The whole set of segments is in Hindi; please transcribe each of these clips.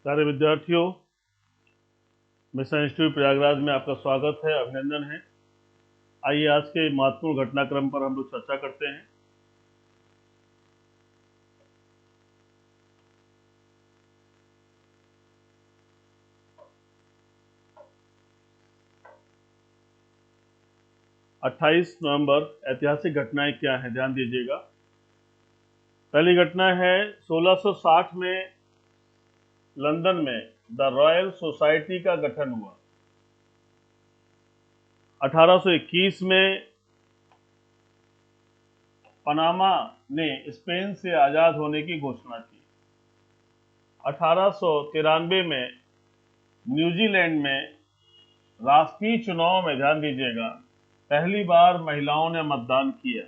सारे विद्यार्थियों, मिशन इंस्टीट्यूट प्रयागराज में आपका स्वागत है, अभिनंदन है। आइए आज के महत्वपूर्ण घटनाक्रम पर हम लोग चर्चा करते हैं। अट्ठाईस नवंबर ऐतिहासिक घटनाएं क्या हैं, ध्यान दीजिएगा। पहली घटना है 1660 में लंदन में द रॉयल सोसाइटी का गठन हुआ। 1821 में पनामा ने स्पेन से आजाद होने की घोषणा की। 1893 में न्यूजीलैंड में राष्ट्रीय चुनाव में, ध्यान दीजिएगा, पहली बार महिलाओं ने मतदान किया।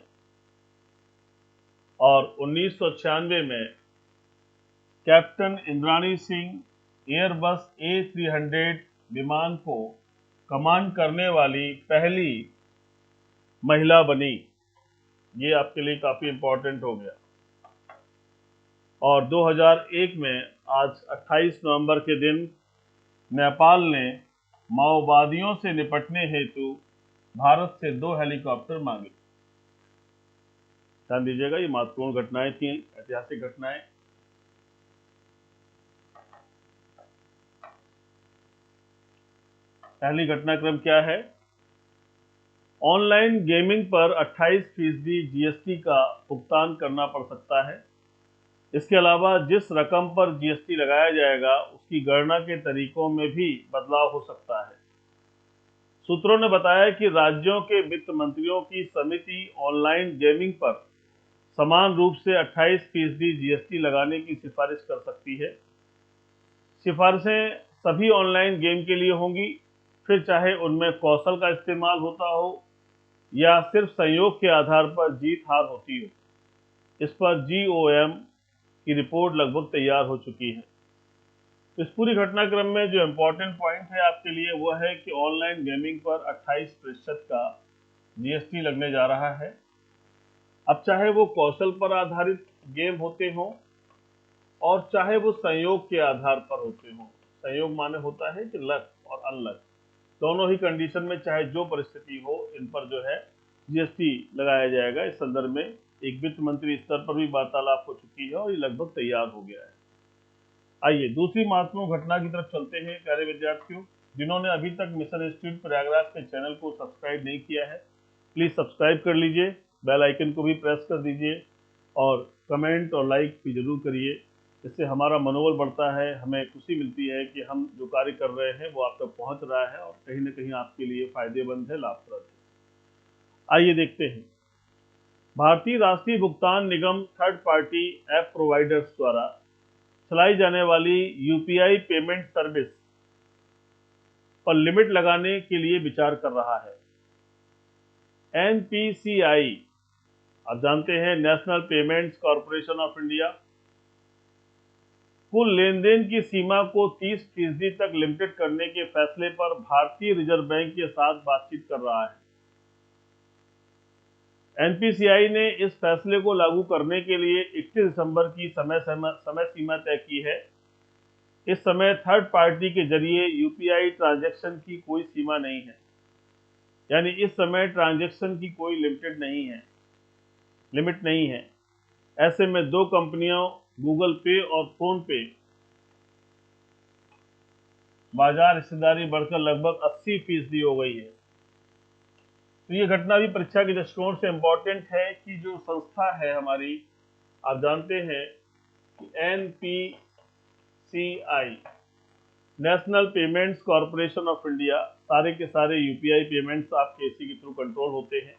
और 1996 में captain Indrani Singh Airbus A300 विमान को कमांड करने वाली पहली महिला बनी। ये आपके लिए काफी इंपॉर्टेंट हो गया। और 2001 में आज 28 नवंबर के दिन नेपाल ने माओवादियों से निपटने हेतु भारत से 2 हेलीकॉप्टर मांगे। ध्यान दीजिएगा, ये महत्वपूर्ण घटनाएं थी, ऐतिहासिक घटनाएं। पहली घटनाक्रम क्या है? ऑनलाइन गेमिंग पर 28% जीएसटी का भुगतान करना पड़ सकता है। इसके अलावा जिस रकम पर जीएसटी लगाया जाएगा उसकी गणना के तरीकों में भी बदलाव हो सकता है। सूत्रों ने बताया कि राज्यों के वित्त मंत्रियों की समिति ऑनलाइन गेमिंग पर समान रूप से 28% जीएसटी लगाने की सिफारिश कर सकती है। सिफारिशें सभी ऑनलाइन गेम के लिए होंगी, फिर चाहे उनमें कौशल का इस्तेमाल होता हो या सिर्फ संयोग के आधार पर जीत हार होती हो। इस पर जीओएम की रिपोर्ट लगभग तैयार हो चुकी है। इस पूरी घटनाक्रम में जो इम्पोर्टेंट पॉइंट है आपके लिए वो है कि ऑनलाइन गेमिंग पर 28% का जीएसटी लगने जा रहा है। अब चाहे वो कौशल पर आधारित गेम होते हों और चाहे वो संयोग के आधार पर होते हों। संयोग माने होता है कि लक और अनलक, दोनों ही कंडीशन में चाहे जो परिस्थिति हो, इन पर जो है जीएसटी लगाया जाएगा। इस संदर्भ में एक वित्त मंत्री स्तर पर भी वार्तालाप हो चुकी है और ये लगभग तैयार हो गया है। आइए दूसरी महत्वपूर्ण घटना की तरफ चलते हैं। प्यारे विद्यार्थियों, जिन्होंने अभी तक मिशन इंस्टीट्यूट प्रयागराज के चैनल को सब्सक्राइब नहीं किया है, प्लीज सब्सक्राइब कर लीजिए, बेल आइकन को भी प्रेस कर दीजिए और कमेंट और लाइक भी जरूर करिए। इससे हमारा मनोबल बढ़ता है, हमें खुशी मिलती है कि हम जो कार्य कर रहे हैं वो आप तक पहुंच रहा है और कहीं ना कहीं आपके लिए फायदेमंद है, लाभप्रद है। आइए देखते हैं। भारतीय राष्ट्रीय भुगतान निगम थर्ड पार्टी ऐप प्रोवाइडर्स द्वारा चलाई जाने वाली यूपीआई पेमेंट सर्विस पर लिमिट लगाने के लिए विचार कर रहा है। एनपीसीआई, आप जानते हैं, national payments corporation of India, कुल लेन देन की सीमा को 30% तक लिमिटेड करने के फैसले पर भारतीय रिजर्व बैंक के साथ बातचीत कर रहा है। एनपीसीआई ने इस फैसले को लागू करने के लिए 31 दिसंबर की समय सीमा तय की है। इस समय थर्ड पार्टी के जरिए यूपीआई ट्रांजैक्शन की कोई सीमा नहीं है, यानी इस समय ट्रांजैक्शन की कोई लिमिट नहीं है। ऐसे में दो कंपनियों गूगल पे और फोन पे बाजार हिस्सेदारी बढ़कर लगभग 80% हो गई है। तो ये घटना भी परीक्षा के दृष्टिकोण से इंपॉर्टेंट है कि जो संस्था है हमारी, आप जानते हैं कि NPCI, national payments corporation of India, सारे के सारे यूपीआई पेमेंट्स आपके इसी के थ्रू कंट्रोल होते हैं,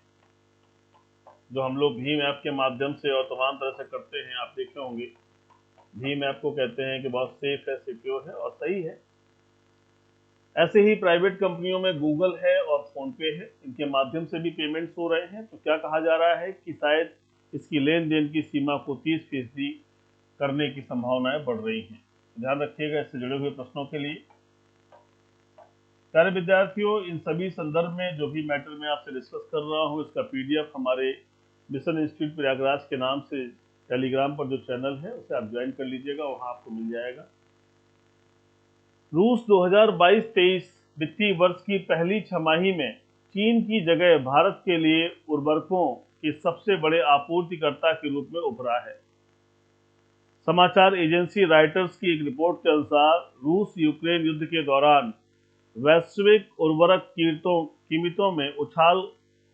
जो हम लोग भीम ऐप के माध्यम से और तमाम तरह से करते हैं। आप देखे होंगे भीम ऐप को कहते हैं कि बहुत सेफ है, सिक्योर है और सही है। ऐसे ही प्राइवेट कंपनियों में गूगल है और फोन पे है, इनके माध्यम से भी पेमेंट्स हो रहे हैं। तो क्या कहा जा रहा है कि शायद इसकी लेन देन की सीमा को 30% करने की संभावनाएं बढ़ रही हैं। ध्यान रखिएगा इससे जुड़े हुए प्रश्नों के लिए। प्यारे विद्यार्थियों, इन सभी संदर्भ में जो भी मैटर मैं आपसे डिस्कस कर रहा हूँ, इसका पीडीएफ हमारे मिशन इंस्टीट्यूट प्रयागराज के नाम से टेलीग्राम पर जो चैनल है उसे आप ज्वाइन कर लीजिएगा, वहाँ आपको मिल जाएगा। रूस 2022-23 वित्तीय वर्ष की पहली छमाही में चीन की जगह भारत के लिए उर्वरकों के सबसे बड़े आपूर्तिकर्ता के रूप में उभरा है। समाचार एजेंसी रॉयटर्स की एक रिपोर्ट के अनुसार रूस यूक्रेन युद्ध के दौरान वैश्विक उर्वरक कीमतों में उछाल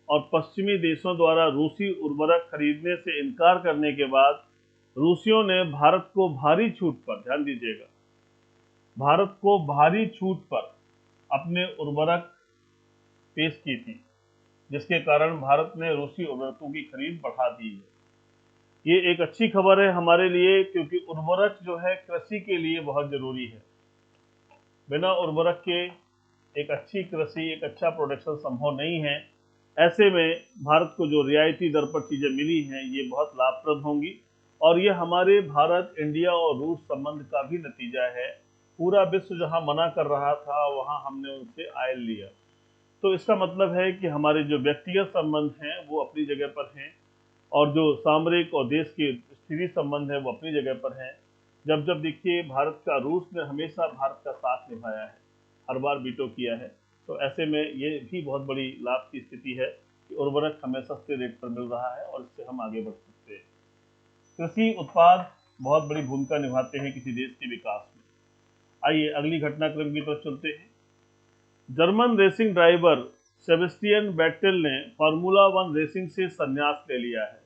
और पश्चिमी देशों द्वारा रूसी उर्वरक खरीदने से इनकार करने के बाद रूसियों ने भारत को भारी छूट पर, ध्यान दीजिएगा, भारत को भारी छूट पर अपने उर्वरक पेश की थी, जिसके कारण भारत ने रूसी उर्वरकों की खरीद बढ़ा दी है। ये एक अच्छी खबर है हमारे लिए, क्योंकि उर्वरक जो है कृषि के लिए बहुत जरूरी है। बिना उर्वरक के एक अच्छी कृषि, एक अच्छा प्रोडक्शन संभव नहीं है। ऐसे में भारत को जो रियायती दर पर चीजें मिली हैं ये बहुत लाभप्रद होंगी, और ये हमारे भारत, इंडिया और रूस संबंध का भी नतीजा है। पूरा विश्व जहां मना कर रहा था वहां हमने उनसे आयल लिया। तो इसका मतलब है कि हमारे जो व्यक्तिगत संबंध हैं वो अपनी जगह पर हैं, और जो सामरिक और देश के स्थिति संबंध है वो अपनी जगह पर हैं। जब जब देखिए भारत का, रूस ने हमेशा भारत का साथ निभाया है, हर बार वीटो किया है, तो ऐसे में ये भी बहुत बड़ी लाभ की स्थिति है कि उर्वरक हमें सस्ते रेट पर मिल रहा है और इससे हम आगे बढ़ सकते हैं। कृषि उत्पाद बहुत बड़ी भूमिका निभाते हैं किसी देश के विकास में। आइए अगली घटनाक्रम की तरफ चलते हैं। German racing driver Sebastian Vettel ने फार्मूला वन रेसिंग से संन्यास ले लिया है।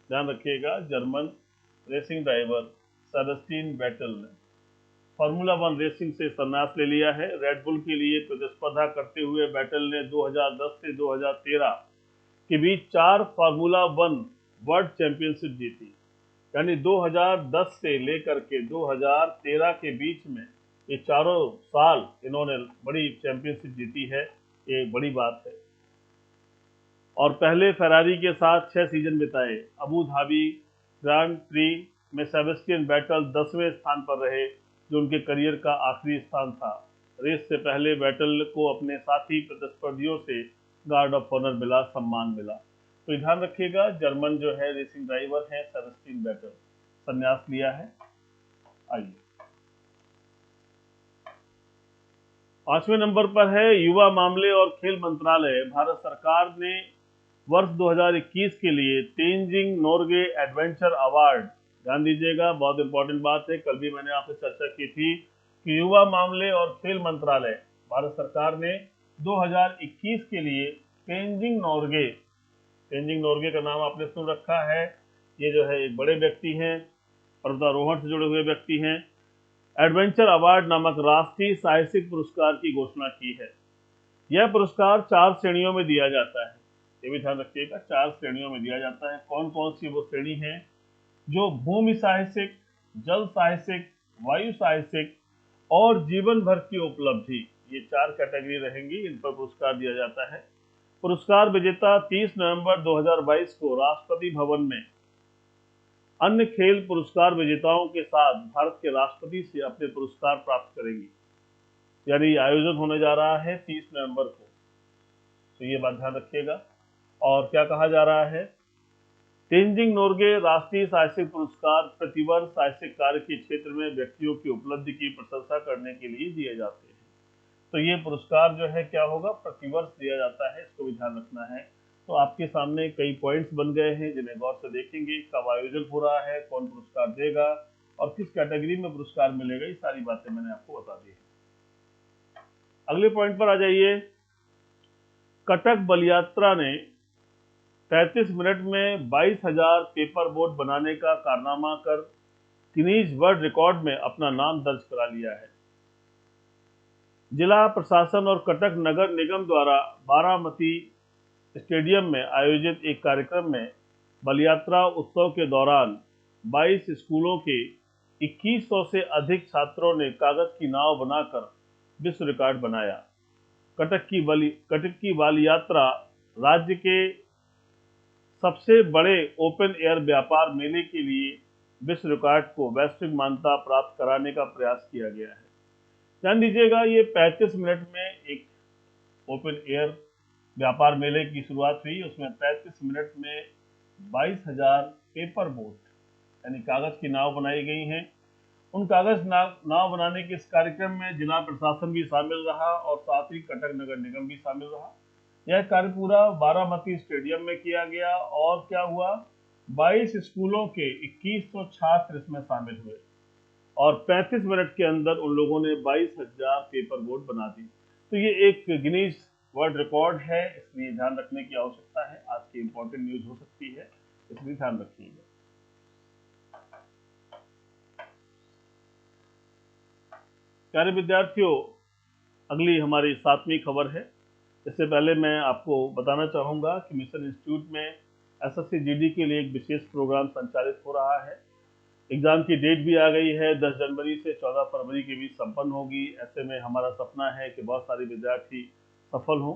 ध्यान रखिएगा, German racing driver Sebastian Vettel ने फार्मूला वन रेसिंग से संन्यास ले लिया है। रेड बुल के लिए प्रतिस्पर्धा करते हुए वेटेल ने 2010 से 2013 के बीच 4 फार्मूला वन वर्ल्ड चैंपियनशिप जीती। यानी 2010 से लेकर के 2013 के बीच में ये चारों साल इन्होंने बड़ी चैंपियनशिप जीती है, ये बड़ी बात है। और पहले फेरारी के साथ 6 सीजन बिताए। अबू धाबी ग्रांड प्री में सेबेस्टियन वेटेल 10वें स्थान पर रहे, जो उनके करियर का आखिरी स्थान था। रेस से पहले वेटेल को अपने साथी प्रतिस्पर्धियों से गार्ड ऑफ ऑनर मिला, सम्मान मिला। तो ध्यान रखिएगा, जर्मन जो है रेसिंग ड्राइवर है सेबेस्टियन वेटेल, संन्यास लिया है। आइए 5वें नंबर पर है युवा मामले और खेल मंत्रालय। भारत सरकार ने वर्ष 2021 के लिए तेंजिंग नोर्गे एडवेंचर अवार्ड, ध्यान दीजिएगा बहुत इंपॉर्टेंट बात है, कल भी मैंने आपसे चर्चा की थी कि युवा मामले और खेल मंत्रालय, भारत सरकार ने 2021 के लिए तेंजिंग नोर्गे का नाम आपने सुन रखा है। ये जो है एक बड़े व्यक्ति हैं, पर्वतारोहण से जुड़े हुए व्यक्ति हैं। एडवेंचर अवार्ड नामक राष्ट्रीय साहसिक पुरस्कार की घोषणा की है। यह पुरस्कार 4 श्रेणियों में दिया जाता है, ये भी ध्यान रखिएगा, 4 श्रेणियों में दिया जाता है। कौन कौन सी वो श्रेणी है? जो भूमि साहसिक, जल साहसिक, वायु साहसिक और जीवन भर की उपलब्धि, ये 4 कैटेगरी रहेंगी, इन पर पुरस्कार दिया जाता है। पुरस्कार विजेता 30 नवंबर 2022 को राष्ट्रपति भवन में अन्य खेल पुरस्कार विजेताओं के साथ भारत के राष्ट्रपति से अपने पुरस्कार प्राप्त करेंगी। यानी आयोजन होने जा रहा है 30 नवंबर को, तो ये बात ध्यान रखिएगा। और क्या कहा जा रहा है? तेंजिंग नोर्गे राष्ट्रीय साहसिक पुरस्कार प्रतिवर्ष साहसिक कार्य के क्षेत्र में व्यक्तियों की उपलब्धि की प्रशंसा करने के लिए दिए जाते हैं। तो ये पुरस्कार जो है क्या होगा, प्रतिवर्ष दिया जाता है, इसको भी ध्यान रखना है। तो आपके सामने कई पॉइंट्स बन गए हैं जिन्हें गौर से देखेंगे, कब आयोजन हो रहा है, कौन पुरस्कार देगा और किस कैटेगरी में पुरस्कार मिलेगा, ये सारी बातें मैंने आपको बता दी है। अगले पॉइंट पर आ जाइए। कटक बलियात्रा ने 33 मिनट में 22,000 पेपर बोट बनाने का कारनामा कर गिनीज वर्ल्ड रिकॉर्ड में अपना नाम दर्ज करा लिया है। जिला प्रशासन और कटक नगर निगम द्वारा बारामती स्टेडियम में आयोजित एक कार्यक्रम में बलियात्रा उत्सव के दौरान 22 स्कूलों के 2100 से अधिक छात्रों ने कागज की नाव बनाकर विश्व रिकॉर्ड बनाया। कटक की बाल यात्रा राज्य के सबसे बड़े ओपन एयर व्यापार मेले के लिए विश्व रिकॉर्ड को वैश्विक मान्यता प्राप्त कराने का प्रयास किया गया है। ध्यान दीजिएगा, ये 35 मिनट में एक ओपन एयर व्यापार मेले की शुरुआत हुई। उसमें 35 मिनट में 22,000 पेपर बोट यानी कागज की नाव बनाई गई हैं उन कागज नाव बनाने के इस कार्यक्रम में जिला प्रशासन भी शामिल रहा और साथ ही कटक नगर निगम भी शामिल रहा। यह कार्य पूरा बारामती स्टेडियम में किया गया और क्या हुआ, 22 स्कूलों के 2100 छात्र इसमें शामिल हुए और 35 मिनट के अंदर उन लोगों ने 22,000 पेपर बोट बना दी। तो ये एक गिनीज वर्ल्ड रिकॉर्ड है, इसलिए ध्यान रखने की आवश्यकता है। आज की इंपॉर्टेंट न्यूज हो सकती है, इसलिए ध्यान रखिएगा। प्यारे विद्यार्थियों, अगली हमारी 7वीं खबर है। इससे पहले मैं आपको बताना चाहूँगा कि मिशन इंस्टीट्यूट में एसएससी जीडी के लिए एक विशेष प्रोग्राम संचालित हो रहा है। एग्जाम की डेट भी आ गई है, 10 जनवरी से 14 फरवरी के बीच संपन्न होगी। ऐसे में हमारा सपना है कि बहुत सारे विद्यार्थी सफल हों।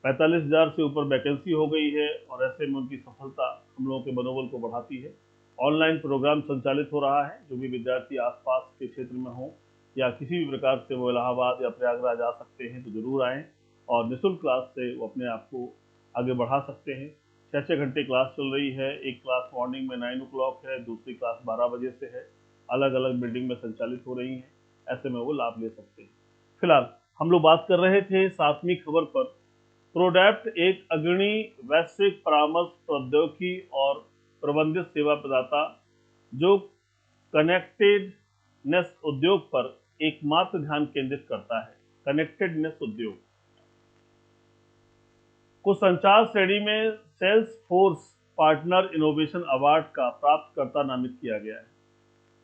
45,000 से ऊपर वैकेंसी हो गई है और ऐसे में उनकी सफलता हम लोगों के मनोबल को बढ़ाती है। ऑनलाइन प्रोग्राम संचालित हो रहा है। जो भी विद्यार्थी आसपास के क्षेत्र में हो या किसी भी प्रकार से वो इलाहाबाद या प्रयागराज आ सकते हैं तो जरूर आएँ और निःशुल्क क्लास से वो अपने आप को आगे बढ़ा सकते हैं। 6-6 घंटे क्लास चल रही है। एक क्लास मॉर्निंग में 9 o'clock है, दूसरी क्लास 12 बजे से है। अलग अलग बिल्डिंग में संचालित हो रही हैं। ऐसे में वो लाभ ले सकते हैं। फिलहाल हम लोग बात कर रहे थे 7वीं खबर पर। प्रोडैप्ट एक अग्रणी वैश्विक परामर्श प्रौद्योगिकी और प्रबंधित सेवा प्रदाता जो कनेक्टेडनेस उद्योग पर एकमात्र ध्यान केंद्रित करता है। कनेक्टेडनेस उद्योग को संचार श्रेणी में Salesforce partner innovation award का प्राप्तकर्ता नामित किया गया है।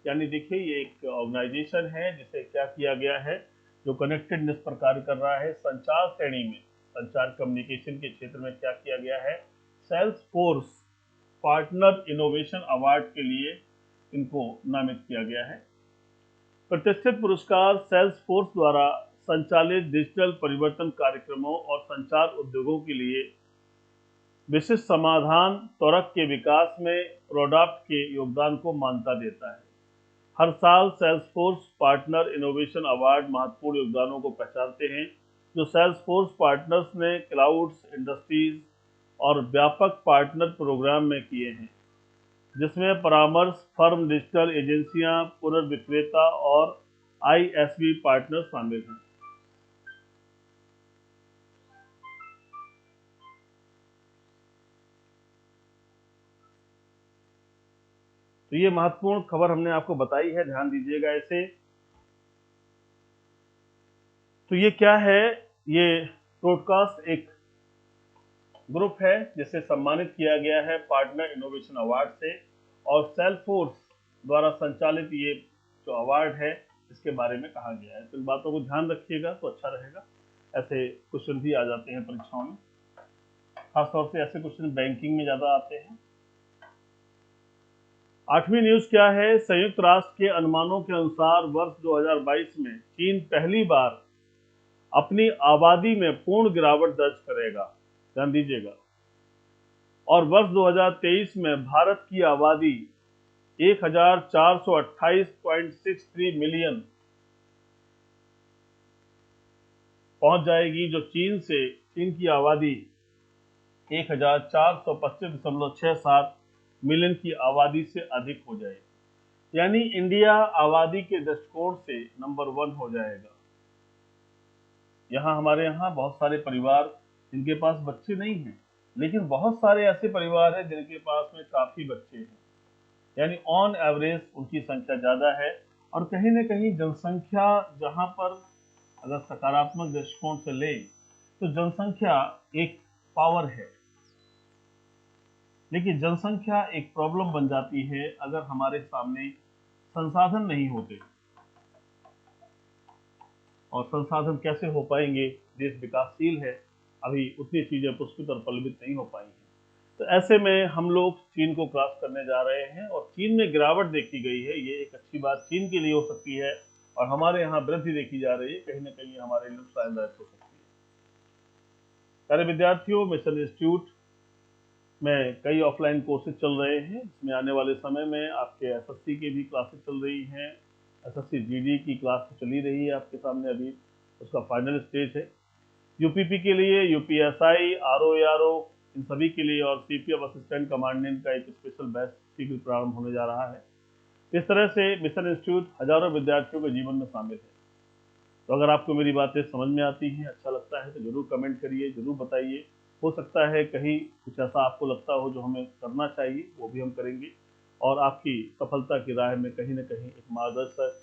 यानी देखिए, ये एक ऑर्गेनाइजेशन है जिसे क्या किया गया है, जो कनेक्टेडनेस पर कार्य कर रहा है। संचार श्रेणी में, संचार कम्युनिकेशन के क्षेत्र में क्या किया गया है, Salesforce partner innovation award के लिए इनको नामित किया गया है। प्रतिष्ठित पुरस्कार सेल्स फोर्स द्वारा संचालित डिजिटल परिवर्तन कार्यक्रमों और संचार उद्योगों के लिए विशिष्ट समाधान त्वरक के विकास में प्रोडक्ट के योगदान को मान्यता देता है। हर साल सेल्सफोर्स पार्टनर इनोवेशन अवार्ड महत्वपूर्ण योगदानों को पहचानते हैं जो सेल्सफोर्स पार्टनर्स ने क्लाउड्स, इंडस्ट्रीज और व्यापक पार्टनर प्रोग्राम में किए हैं, जिसमें परामर्श फर्म, डिजिटल एजेंसियां, पुनर्विक्रेता और आईएसवी पार्टनर शामिल हैं। तो ये महत्वपूर्ण खबर हमने आपको बताई है, ध्यान दीजिएगा इसे। तो ये क्या है, ये ब्रॉडकास्ट एक ग्रुप है जिसे सम्मानित किया गया है पार्टनर इनोवेशन अवार्ड से, और सेल्सफोर्स द्वारा संचालित ये जो अवार्ड है इसके बारे में कहा गया है। तो इन बातों को ध्यान रखिएगा तो अच्छा रहेगा। ऐसे क्वेश्चन भी आ जाते हैं परीक्षाओं में, खासतौर से ऐसे क्वेश्चन बैंकिंग में ज्यादा आते हैं। 8वीं न्यूज क्या है, संयुक्त राष्ट्र के अनुमानों के अनुसार वर्ष 2022 में चीन पहली बार अपनी आबादी में पूर्ण गिरावट दर्ज करेगा। ध्यान दीजिएगा। और वर्ष 2023 में भारत की आबादी 1428.63 मिलियन पहुंच जाएगी, जो चीन की आबादी 1425.67 मिलियन की आबादी से अधिक हो जाएगी। यानी इंडिया आबादी के दृष्टिकोण से नंबर 1 हो जाएगा। हमारे यहाँ बहुत सारे परिवार जिनके पास बच्चे नहीं हैं, लेकिन बहुत सारे ऐसे परिवार हैं जिनके पास में काफी बच्चे हैं। यानी ऑन एवरेज उनकी संख्या ज्यादा है। और कहीं न कहीं जनसंख्या जहां पर अगर सकारात्मक दृष्टिकोण से ले तो जनसंख्या एक पावर है, लेकिन जनसंख्या एक प्रॉब्लम बन जाती है अगर हमारे सामने संसाधन नहीं होते। और संसाधन कैसे हो पाएंगे, देश विकासशील है, अभी उतनी चीजें पुष्पित और पल्लवित नहीं हो पाई हैं। तो ऐसे में हम लोग चीन को क्रॉस करने जा रहे हैं और चीन में गिरावट देखी गई है। ये एक अच्छी बात चीन के लिए हो सकती है और हमारे यहाँ वृद्धि देखी जा रही है, कहीं ना कहीं हमारे लिए नुकसानदायक हो सकती है। सारे विद्यार्थियों, मिशन इंस्टीट्यूट में कई ऑफलाइन कोर्सेज चल रहे हैं। इसमें आने वाले समय में आपके एसएससी की भी क्लासेस चल रही हैं। एसएससी जीडी की क्लास तो चली रही है आपके सामने, अभी उसका फाइनल स्टेज है। यूपीपी के लिए, यूपीएसआई, आरओ, इन सभी के लिए और सीपीएफ असिस्टेंट कमांडेंट का एक स्पेशल बैच शीघ्र प्रारंभ होने जा रहा है। इस तरह से मिशन इंस्टीट्यूट हजारों विद्यार्थियों के जीवन में शामिल है। तो अगर आपको मेरी बातें समझ में आती हैं, अच्छा लगता है तो ज़रूर कमेंट करिए, ज़रूर बताइए। हो सकता है कहीं कुछ ऐसा आपको लगता हो जो हमें करना चाहिए, वो भी हम करेंगे और आपकी सफलता की राह में कहीं न कहीं एक मार्गदर्शक,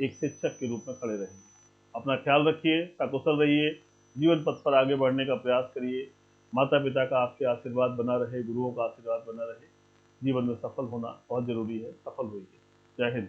एक शिक्षक के रूप में खड़े रहेंगे। अपना ख्याल रखिए, सकुशल रहिए, जीवन पथ पर आगे बढ़ने का प्रयास करिए। माता-पिता का आपके आशीर्वाद बना रहे, गुरुओं का आशीर्वाद बना रहे। जीवन में सफल होना बहुत ज़रूरी है, सफल होइए। जय हिंद।